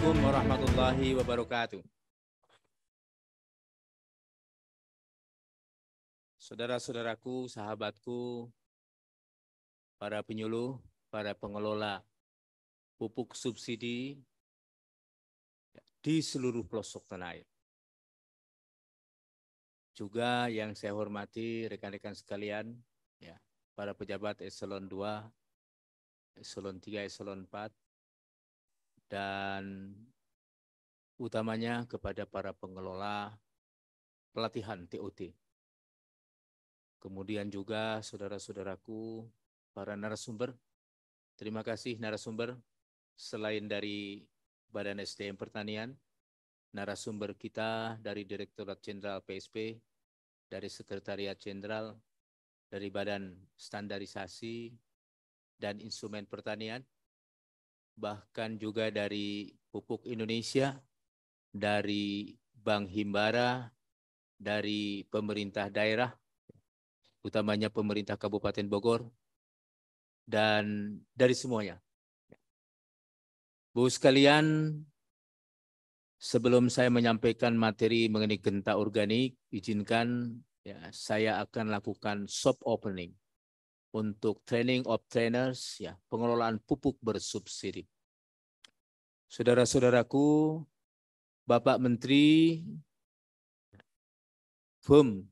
Assalamualaikum warahmatullahi wabarakatuh. Saudara-saudaraku, sahabatku, para penyuluh, para pengelola pupuk subsidi di seluruh pelosok tanah air. Juga yang saya hormati rekan-rekan sekalian, ya, para pejabat eselon 2, eselon 3, eselon 4, dan utamanya kepada para pengelola pelatihan TOT. Kemudian juga saudara-saudaraku, para narasumber. Terima kasih narasumber. Selain dari Badan SDM Pertanian, narasumber kita dari Direktorat Jenderal PSP, dari Sekretariat Jenderal, dari Badan Standarisasi dan Instrumen Pertanian, bahkan juga dari Pupuk Indonesia, dari Bank Himbara, dari pemerintah daerah, utamanya pemerintah Kabupaten Bogor, dan dari semuanya. Bu sekalian, sebelum saya menyampaikan materi mengenai genta organik, izinkan ya, saya akan lakukan soft opening untuk training of trainers, ya, pengelolaan pupuk bersubsidi. Saudara-saudaraku, Bapak Menteri FUM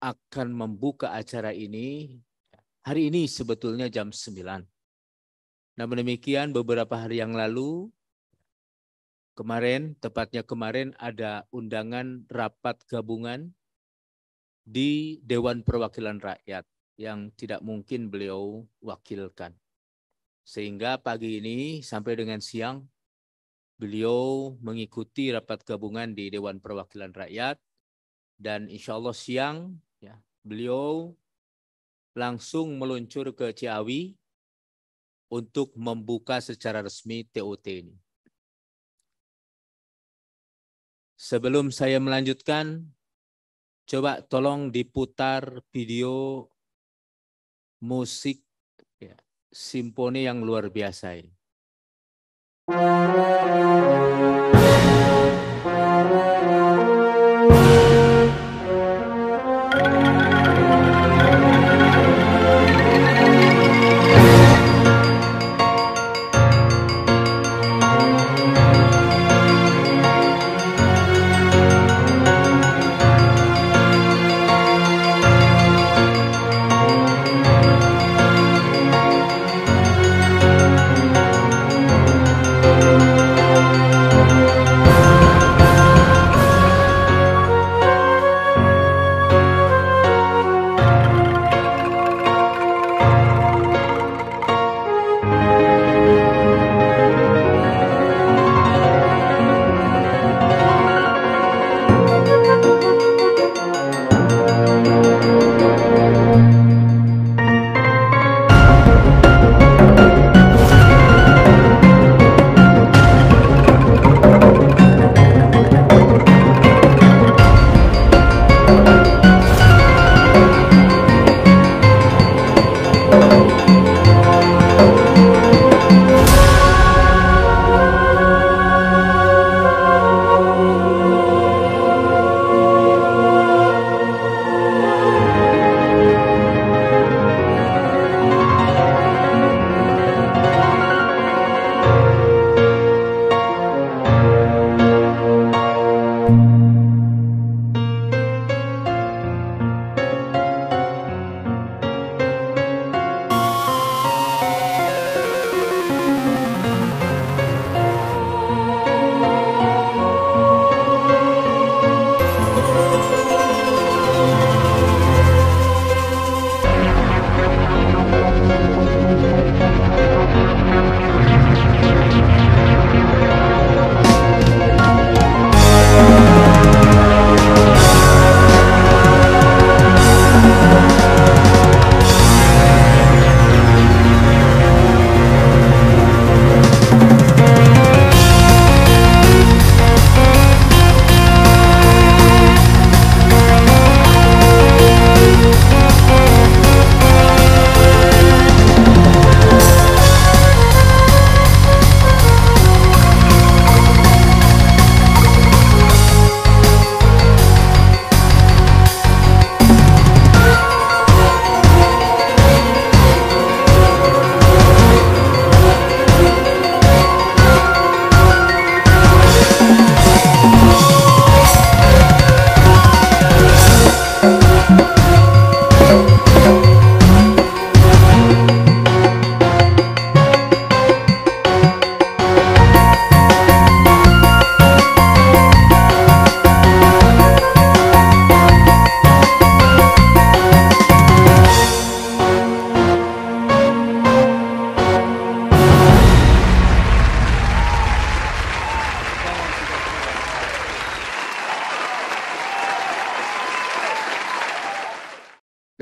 akan membuka acara ini hari ini sebetulnya jam 9. Namun demikian beberapa hari yang lalu, tepatnya kemarin ada undangan rapat gabungan di Dewan Perwakilan Rakyat yang tidak mungkin beliau wakilkan. Sehingga pagi ini sampai dengan siang, beliau mengikuti rapat gabungan di Dewan Perwakilan Rakyat dan insya Allah siang ya, beliau langsung meluncur ke Ciawi untuk membuka secara resmi TOT ini. Sebelum saya melanjutkan, coba tolong diputar video musik ya, simfoni yang luar biasa ini.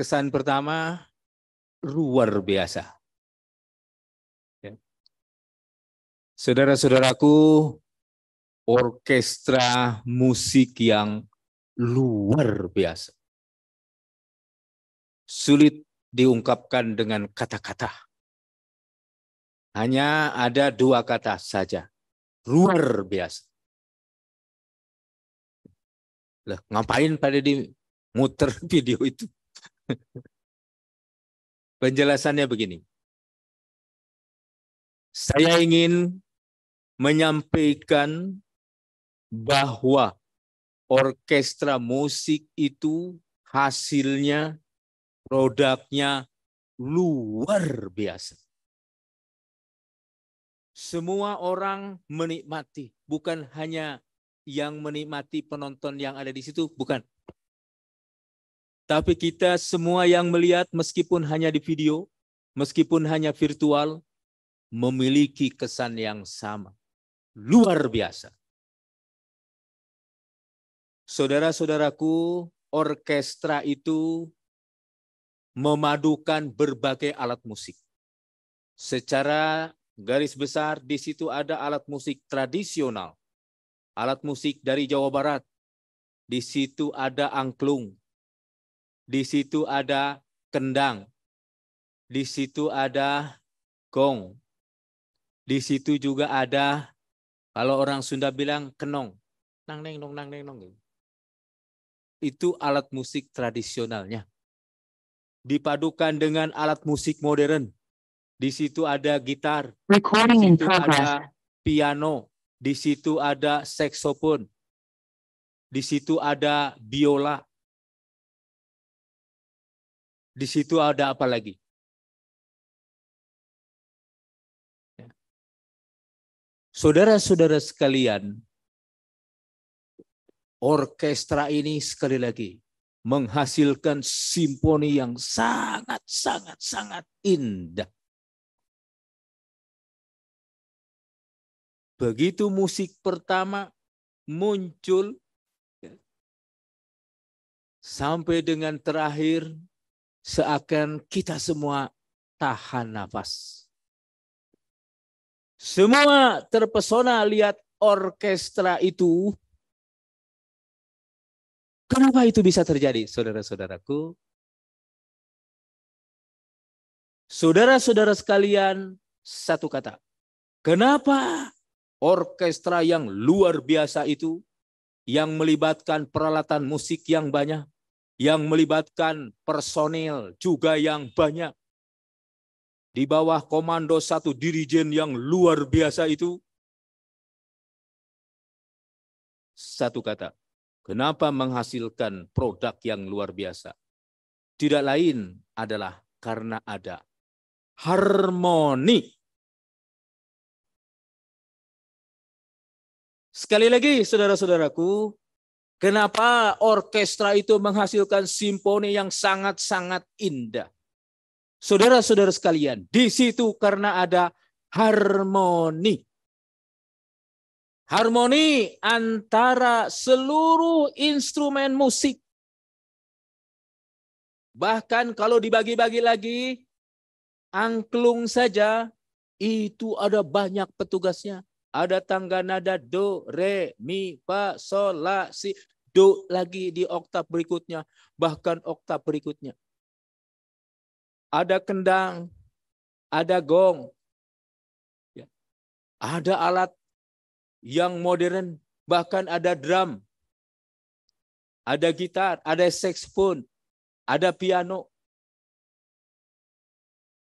Kesan pertama, luar biasa. Saudara-saudaraku, orkestra musik yang luar biasa. Sulit diungkapkan dengan kata-kata. Hanya ada dua kata saja. Luar biasa. Lah, ngapain pada di muter video itu? Penjelasannya begini. Saya ingin menyampaikan bahwa orkestra musik itu hasilnya, produknya luar biasa. Semua orang menikmati, bukan hanya yang menikmati penonton yang ada di situ, bukan. Tapi kita semua yang melihat meskipun hanya di video, meskipun hanya virtual, memiliki kesan yang sama. Luar biasa. Saudara-saudaraku, orkestra itu memadukan berbagai alat musik. Secara garis besar, di situ ada alat musik tradisional, alat musik dari Jawa Barat, di situ ada angklung, di situ ada kendang, di situ ada gong, di situ juga ada, kalau orang Sunda bilang kenong, nang neng nong nang neng nong. Itu alat musik tradisionalnya. Dipadukan dengan alat musik modern. Di situ ada gitar, di situ ada piano, di situ ada saksofon, di situ ada biola, di situ ada apa lagi? Saudara-saudara sekalian, orkestra ini sekali lagi menghasilkan simfoni yang sangat indah. Begitu musik pertama muncul, sampai dengan terakhir, seakan kita semua tahan nafas. Semua terpesona lihat orkestra itu. Kenapa itu bisa terjadi, saudara-saudaraku? Saudara-saudara sekalian, satu kata. Kenapa orkestra yang luar biasa itu, yang melibatkan peralatan musik yang banyak, yang melibatkan personil juga yang banyak, di bawah komando satu dirijen yang luar biasa itu, satu kata, kenapa menghasilkan produk yang luar biasa? Tidak lain adalah karena ada harmoni. Sekali lagi, saudara-saudaraku, kenapa orkestra itu menghasilkan simfoni yang sangat indah? Saudara-saudara sekalian, di situ karena ada harmoni. Harmoni antara seluruh instrumen musik. Bahkan kalau dibagi-bagi lagi, angklung saja itu ada banyak petugasnya. Ada tangga nada do, re, mi, fa, sol, la, si. Do lagi di oktav berikutnya, bahkan oktav berikutnya. Ada kendang, ada gong, ada alat yang modern, bahkan ada drum, ada gitar, ada saksofon, ada piano.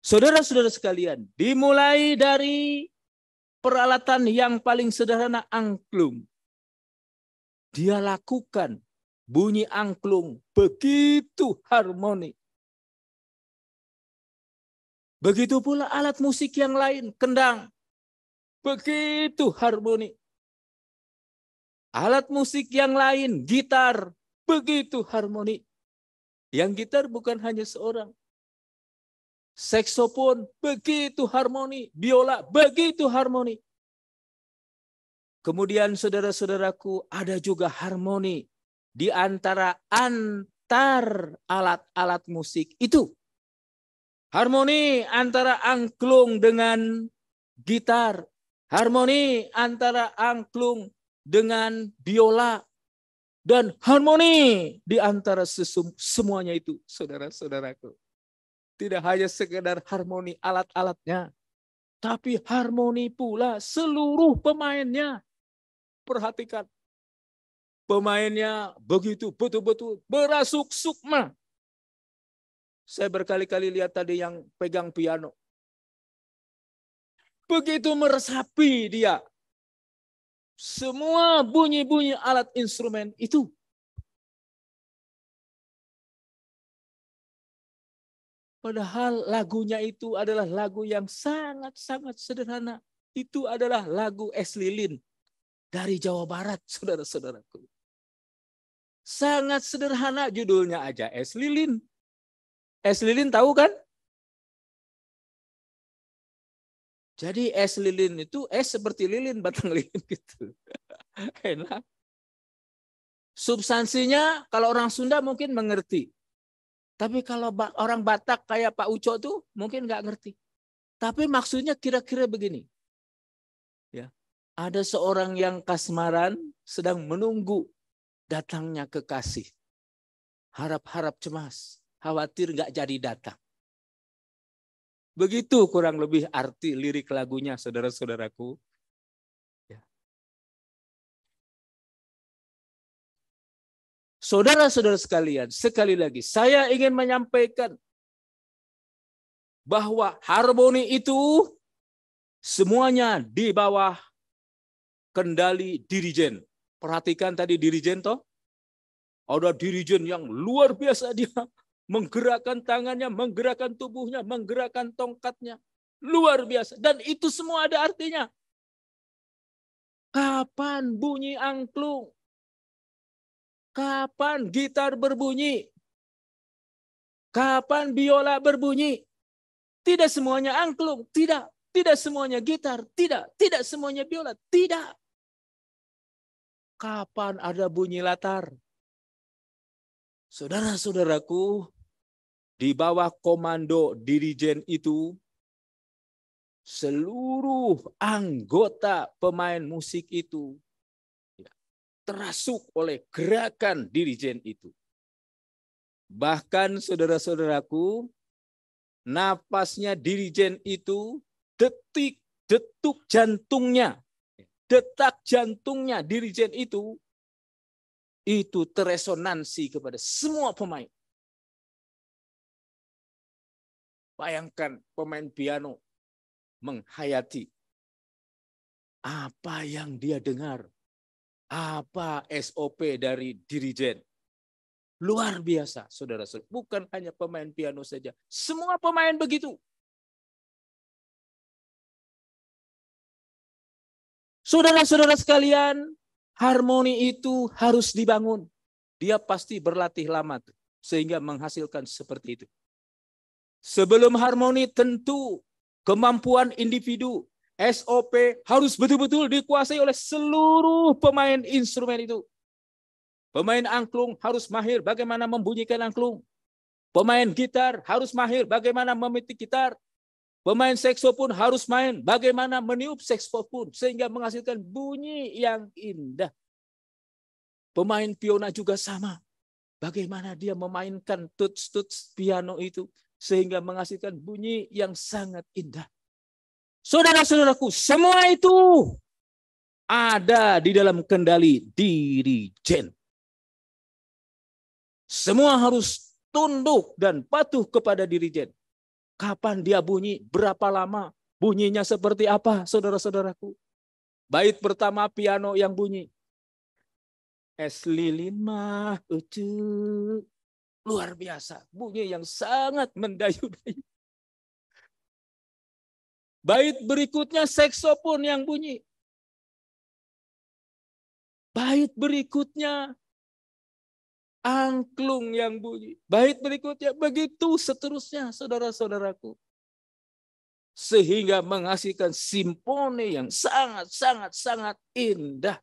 Saudara-saudara sekalian, dimulai dari peralatan yang paling sederhana, angklung. Dia lakukan bunyi angklung begitu harmoni. Begitu pula alat musik yang lain, kendang, begitu harmoni. Alat musik yang lain, gitar, begitu harmoni. Yang gitar bukan hanya seorang. Saksofon, begitu harmoni. Biola, begitu harmoni. Kemudian saudara-saudaraku, ada juga harmoni di antara gitar, alat-alat musik itu. Harmoni antara angklung dengan gitar. Harmoni antara angklung dengan biola. Dan harmoni di antara semuanya itu, saudara-saudaraku. Tidak hanya sekedar harmoni alat-alatnya, tapi harmoni pula seluruh pemainnya. Perhatikan, pemainnya begitu betul-betul berasuk sukma. Saya berkali-kali lihat tadi yang pegang piano. Begitu meresapi dia. Semua bunyi-bunyi alat instrumen itu. Padahal lagunya itu adalah lagu yang sangat-sangat sederhana. Itu adalah lagu Es Lilin dari Jawa Barat, saudara-saudaraku. Sangat sederhana, judulnya aja Es Lilin. Es Lilin tahu kan? Jadi es lilin itu es seperti lilin, batang lilin gitu. Enak. Substansinya kalau orang Sunda mungkin mengerti. Tapi kalau orang Batak kayak Pak Uco tuh mungkin nggak ngerti. Tapi maksudnya kira-kira begini. Ya, ada seorang yang kasmaran sedang menunggu datangnya kekasih. Harap-harap cemas, khawatir nggak jadi datang. Begitu kurang lebih arti lirik lagunya, saudara-saudaraku. Ya. Saudara-saudara sekalian, sekali lagi saya ingin menyampaikan bahwa harmoni itu semuanya di bawah kendali dirijen. Perhatikan tadi dirijen toh. Ada dirijen yang luar biasa, dia menggerakkan tangannya, menggerakkan tubuhnya, menggerakkan tongkatnya. Luar biasa. Dan itu semua ada artinya. Kapan bunyi angklung? Kapan gitar berbunyi? Kapan biola berbunyi? Tidak semuanya angklung, tidak. Tidak semuanya gitar, tidak. Tidak semuanya biola, tidak. Kapan ada bunyi latar? Saudara-saudaraku, di bawah komando dirijen itu, seluruh anggota pemain musik itu terasuk oleh gerakan dirijen itu. Bahkan saudara-saudaraku, napasnya dirijen itu detak jantungnya dirijen itu teresonansi kepada semua pemain. Bayangkan pemain piano menghayati apa yang dia dengar, apa SOP dari dirijen. Luar biasa, saudara-saudara. Bukan hanya pemain piano saja, semua pemain begitu. Saudara-saudara sekalian, harmoni itu harus dibangun. Dia pasti berlatih lama sehingga menghasilkan seperti itu. Sebelum harmoni tentu kemampuan individu, SOP harus betul-betul dikuasai oleh seluruh pemain instrumen itu. Pemain angklung harus mahir bagaimana membunyikan angklung. Pemain gitar harus mahir bagaimana memetik gitar. Pemain saksofon harus main bagaimana meniup saksofon sehingga menghasilkan bunyi yang indah. Pemain piano juga sama. Bagaimana dia memainkan tuts-tuts piano itu sehingga menghasilkan bunyi yang sangat indah. Saudara-saudaraku, semua itu ada di dalam kendali dirijen. Semua harus tunduk dan patuh kepada dirijen. Kapan dia bunyi, berapa lama, bunyinya seperti apa, saudara-saudaraku. Bait pertama piano yang bunyi. Es lilin mah ucu. Luar biasa, bunyi yang sangat mendayu-dayu. Bait berikutnya saksofon yang bunyi. Bait berikutnya angklung yang bunyi. Bait berikutnya begitu seterusnya, saudara-saudaraku. Sehingga menghasilkan simfoni yang sangat indah.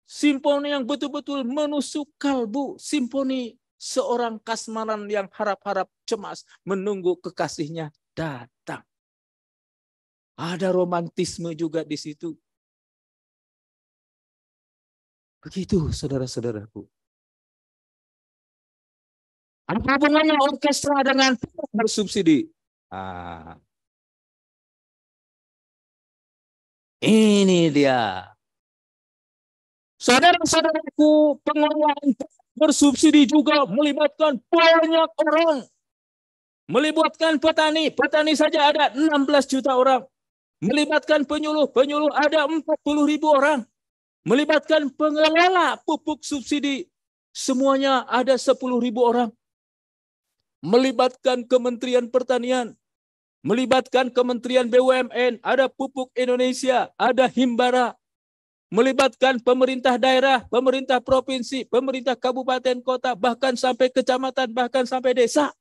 Simfoni yang betul-betul menusuk kalbu. Simfoni Seorang kasmaran yang harap-harap cemas menunggu kekasihnya datang. Ada romantisme juga di situ. Begitu saudara-saudaraku. Apa hubungannya orkestra dengan bersubsidi? Ini dia. Saudara-saudaraku, pengelolaan bersubsidi juga melibatkan banyak orang. Melibatkan petani, petani saja ada 16 juta orang. Melibatkan penyuluh, penyuluh ada 40.000 orang. Melibatkan pengelola pupuk subsidi, semuanya ada 10.000 orang. Melibatkan Kementerian Pertanian, melibatkan Kementerian BUMN, ada Pupuk Indonesia, ada Himbara. Melibatkan pemerintah daerah, pemerintah provinsi, pemerintah kabupaten kota, bahkan sampai kecamatan, bahkan sampai desa.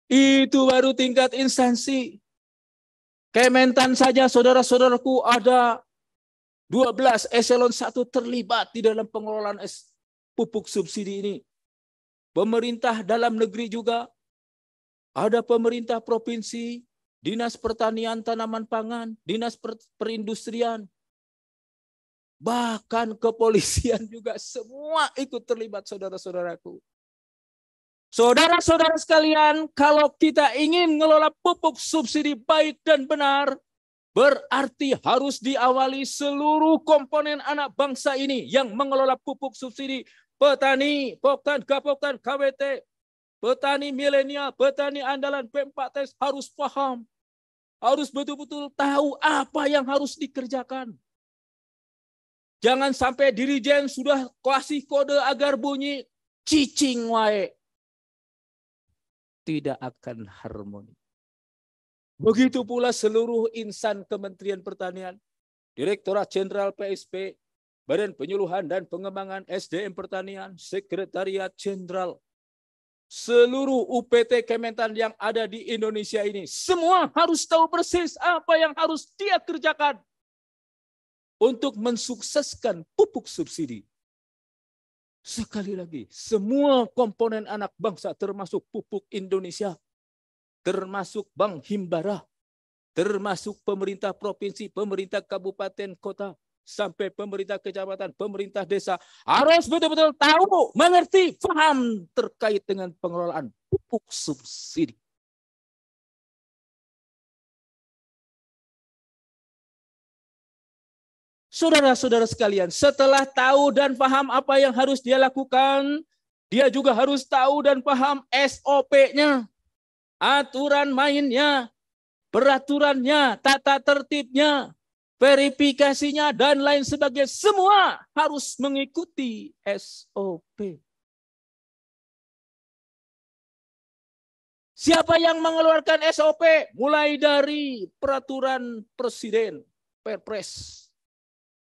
Itu baru tingkat instansi. Kementan saja saudara-saudaraku ada 12 eselon 1 terlibat di dalam pengelolaan pupuk subsidi ini. Pemerintah dalam negeri juga ada pemerintah provinsi, Dinas Pertanian Tanaman Pangan, Dinas Perindustrian, bahkan kepolisian juga semua ikut terlibat saudara-saudaraku. Saudara-saudara sekalian, kalau kita ingin mengelola pupuk subsidi baik dan benar, berarti harus diawali seluruh komponen anak bangsa ini yang mengelola pupuk subsidi. Petani, Poktan, Gapoktan, KWT, petani milenial, petani andalan P4T harus paham. Harus betul-betul tahu apa yang harus dikerjakan. Jangan sampai dirijen sudah kasih kode agar bunyi cicing wae. Tidak akan harmoni. Begitu pula seluruh insan Kementerian Pertanian, Direktorat Jenderal PSP, Badan Penyuluhan dan Pengembangan SDM Pertanian, Sekretariat Jenderal, seluruh UPT Kementan yang ada di Indonesia ini, semua harus tahu persis apa yang harus dia kerjakan untuk mensukseskan pupuk subsidi. Sekali lagi, semua komponen anak bangsa termasuk Pupuk Indonesia, termasuk Bank Himbara, termasuk pemerintah provinsi, pemerintah kabupaten kota, sampai pemerintah kecamatan, pemerintah desa, harus betul-betul tahu, mengerti, paham terkait dengan pengelolaan pupuk subsidi. Saudara-saudara sekalian, setelah tahu dan paham apa yang harus dia lakukan, dia juga harus tahu dan paham SOP-nya, aturan mainnya, peraturannya, tata tertibnya, verifikasinya, dan lain sebagainya. Semua harus mengikuti SOP. Siapa yang mengeluarkan SOP? Mulai dari peraturan presiden, Perpres,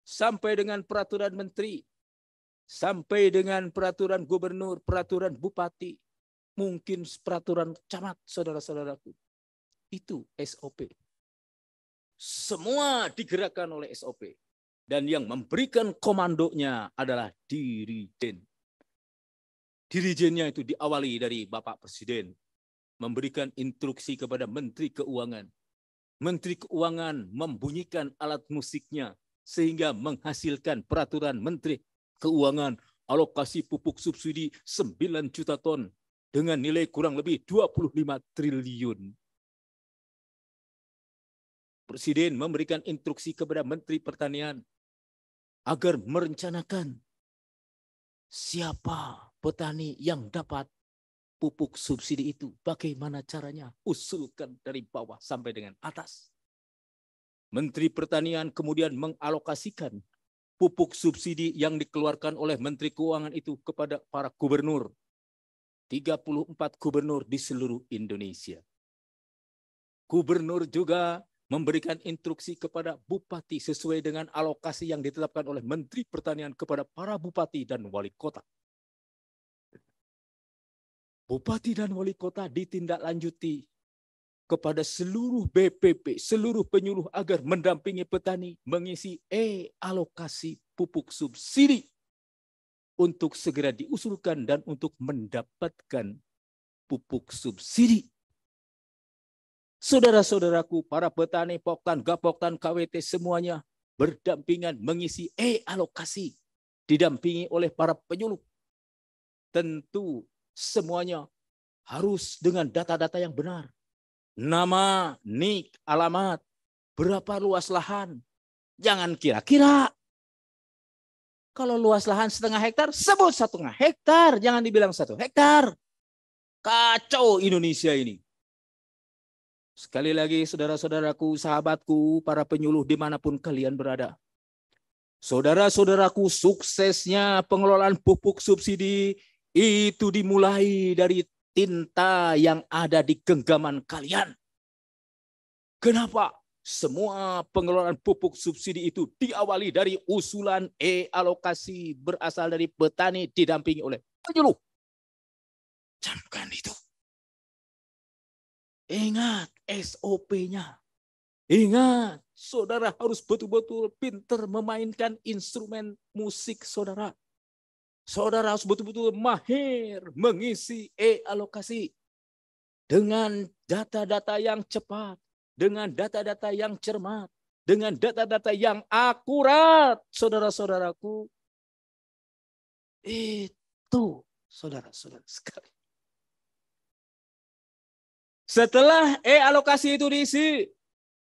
sampai dengan peraturan menteri, sampai dengan peraturan gubernur, peraturan bupati, mungkin peraturan camat, saudara-saudaraku. Itu SOP. Semua digerakkan oleh SOP. Dan yang memberikan komandonya adalah dirijen. Dirijennya itu diawali dari Bapak Presiden, memberikan instruksi kepada Menteri Keuangan. Menteri Keuangan membunyikan alat musiknya sehingga menghasilkan peraturan Menteri Keuangan alokasi pupuk subsidi 9 juta ton dengan nilai kurang lebih 25 triliun. Presiden memberikan instruksi kepada Menteri Pertanian agar merencanakan siapa petani yang dapat pupuk subsidi itu, bagaimana caranya, usulkan dari bawah sampai dengan atas. Menteri Pertanian kemudian mengalokasikan pupuk subsidi yang dikeluarkan oleh Menteri Keuangan itu kepada para gubernur. 34 gubernur di seluruh Indonesia. Gubernur juga memberikan instruksi kepada bupati sesuai dengan alokasi yang ditetapkan oleh Menteri Pertanian kepada para bupati dan wali kota. Bupati dan wali kota ditindaklanjuti kepada seluruh BPP, seluruh penyuluh agar mendampingi petani mengisi alokasi pupuk subsidi untuk segera diusulkan dan untuk mendapatkan pupuk subsidi. Saudara-saudaraku, para petani, Poktan, Gapoktan, KWT semuanya berdampingan mengisi alokasi, didampingi oleh para penyuluh. Tentu semuanya harus dengan data-data yang benar. Nama, nik, alamat, berapa luas lahan. Jangan kira-kira. Kalau luas lahan 1,5 hektar, sebut 1,5 hektar. Jangan dibilang 1 hektar. Kacau Indonesia ini. Sekali lagi saudara-saudaraku, sahabatku, para penyuluh dimanapun kalian berada. Saudara-saudaraku, suksesnya pengelolaan pupuk subsidi itu dimulai dari tinta yang ada di genggaman kalian. Kenapa? Semua pengelolaan pupuk subsidi itu diawali dari usulan alokasi berasal dari petani didampingi oleh penyuluh. Camkan itu. Ingat SOP-nya. Ingat, saudara harus betul-betul pintar memainkan instrumen musik saudara. Saudara harus betul-betul mahir mengisi alokasi dengan data-data yang cepat, dengan data-data yang cermat, dengan data-data yang akurat, saudara-saudaraku. Itu saudara-saudara sekali. Setelah alokasi itu diisi,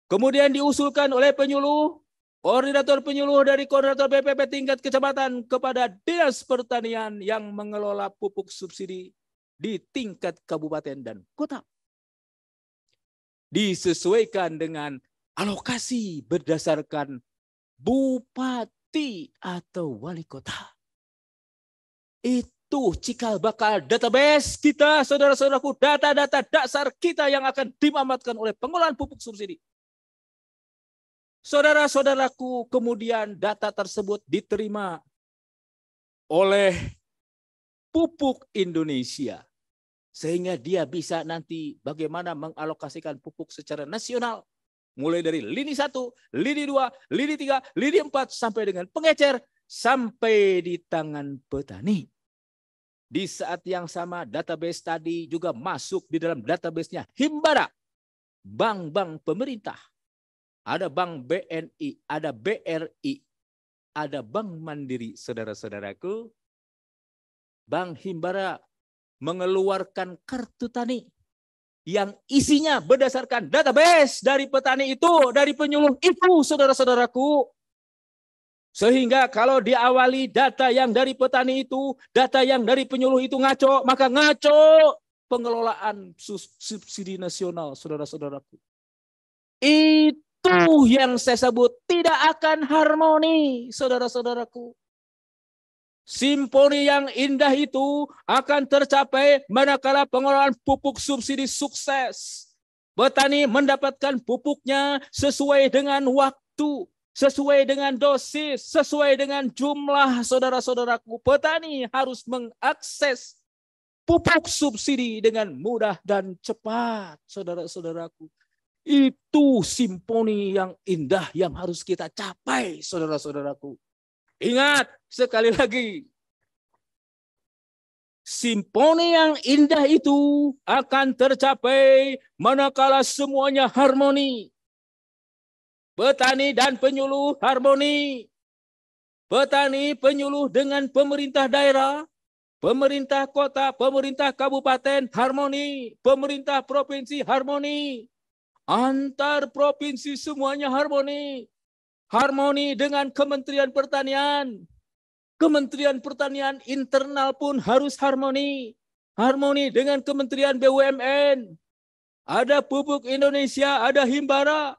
kemudian diusulkan oleh penyuluh, koordinator penyuluh dari koordinator BPP tingkat kecamatan kepada Dinas Pertanian yang mengelola pupuk subsidi di tingkat kabupaten dan kota. Disesuaikan dengan alokasi berdasarkan bupati atau wali kota. Itu cikal bakal database kita, saudara-saudaraku, data-data dasar kita yang akan dimamatkan oleh pengelolaan pupuk subsidi. Saudara-saudaraku, kemudian data tersebut diterima oleh Pupuk Indonesia. Sehingga dia bisa nanti bagaimana mengalokasikan pupuk secara nasional. Mulai dari lini 1, lini 2, lini 3, lini 4, sampai dengan pengecer, sampai di tangan petani. Di saat yang sama database tadi juga masuk di dalam database-nya Himbara, bank-bank pemerintah. Ada Bank BNI, ada BRI, ada Bank Mandiri, saudara-saudaraku. Bank Himbara mengeluarkan kartu tani yang isinya berdasarkan database dari petani itu, dari penyuluh itu, saudara-saudaraku. Sehingga kalau diawali data yang dari petani itu, data yang dari penyuluh itu ngaco, maka ngaco pengelolaan subsidi nasional, saudara-saudaraku. Itu yang saya sebut tidak akan harmoni, saudara-saudaraku. Simponi yang indah itu akan tercapai manakala pengelolaan pupuk subsidi sukses. Petani mendapatkan pupuknya sesuai dengan waktu, sesuai dengan dosis, sesuai dengan jumlah, saudara-saudaraku. Petani harus mengakses pupuk subsidi dengan mudah dan cepat, saudara-saudaraku. Itu simponi yang indah yang harus kita capai, saudara-saudaraku. Ingat sekali lagi, simponi yang indah itu akan tercapai manakala semuanya harmoni. Petani dan penyuluh harmoni. Petani, penyuluh dengan pemerintah daerah, pemerintah kota, pemerintah kabupaten harmoni, pemerintah provinsi harmoni. Antar provinsi semuanya harmoni. Harmoni dengan Kementerian Pertanian. Kementerian Pertanian internal pun harus harmoni. Harmoni dengan Kementerian BUMN. Ada Pupuk Indonesia, ada Himbara.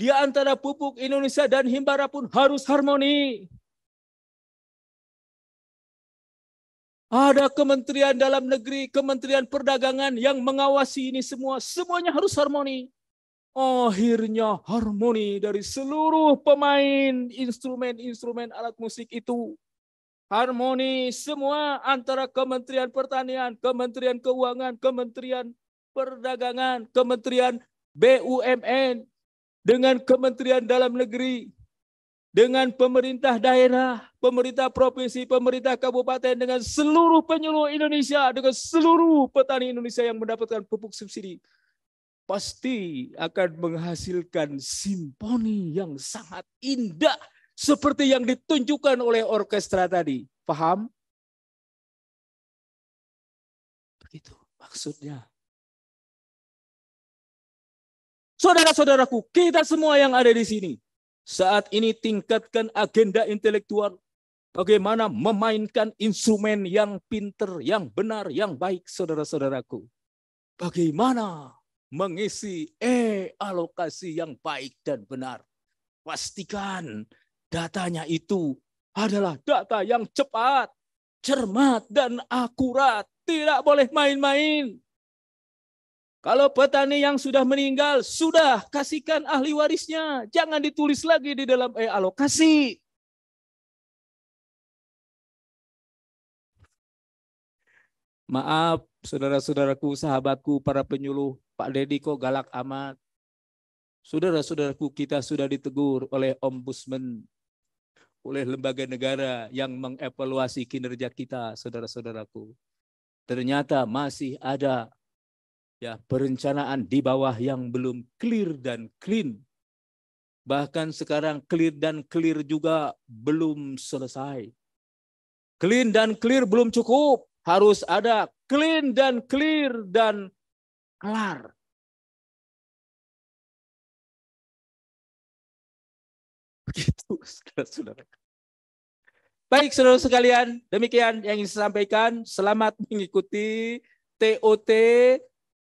Di antara Pupuk Indonesia dan Himbara pun harus harmoni. Ada Kementerian Dalam Negeri, Kementerian Perdagangan yang mengawasi ini semua. Semuanya harus harmoni. Akhirnya harmoni dari seluruh pemain instrumen-instrumen alat musik itu. Harmoni semua antara Kementerian Pertanian, Kementerian Keuangan, Kementerian Perdagangan, Kementerian BUMN dengan Kementerian Dalam Negeri. dengan pemerintah daerah, pemerintah provinsi, pemerintah kabupaten, dengan seluruh penyeluruh Indonesia, dengan seluruh petani Indonesia yang mendapatkan pupuk subsidi, pasti akan menghasilkan simfoni yang sangat indah seperti yang ditunjukkan oleh orkestra tadi. Paham? Begitu maksudnya. Saudara-saudaraku, kita semua yang ada di sini, saat ini tingkatkan agenda intelektual. Bagaimana memainkan instrumen yang pinter, yang benar, yang baik, saudara-saudaraku. Bagaimana mengisi alokasi yang baik dan benar. Pastikan datanya itu adalah data yang cepat, cermat, dan akurat. Tidak boleh main-main. Kalau petani yang sudah meninggal, sudah kasihkan ahli warisnya. Jangan ditulis lagi di dalam alokasi. Maaf, saudara-saudaraku, sahabatku, para penyuluh, Pak Deddy kok galak amat. Saudara-saudaraku, kita sudah ditegur oleh ombudsman, oleh lembaga negara yang mengevaluasi kinerja kita, saudara-saudaraku. Ternyata masih ada ya perencanaan di bawah yang belum clear dan clean. Bahkan sekarang clear dan clear juga belum selesai. Clean dan clear belum cukup. Harus ada clean dan clear dan kelar. Begitu, saudara-saudara. Baik, saudara sekalian, demikian yang ingin saya sampaikan. Selamat mengikuti TOT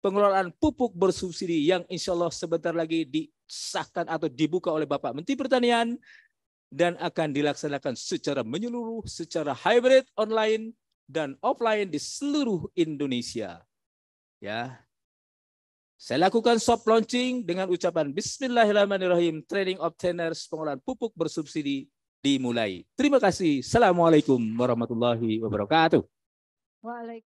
pengelolaan pupuk bersubsidi yang insya Allah sebentar lagi disahkan atau dibuka oleh Bapak Menteri Pertanian dan akan dilaksanakan secara menyeluruh, secara hybrid, online, dan offline di seluruh Indonesia. Ya, saya lakukan soft launching dengan ucapan Bismillahirrahmanirrahim. Training of trainers pengolahan pupuk bersubsidi dimulai. Terima kasih. Assalamualaikum warahmatullahi wabarakatuh. Waalaikumsalam.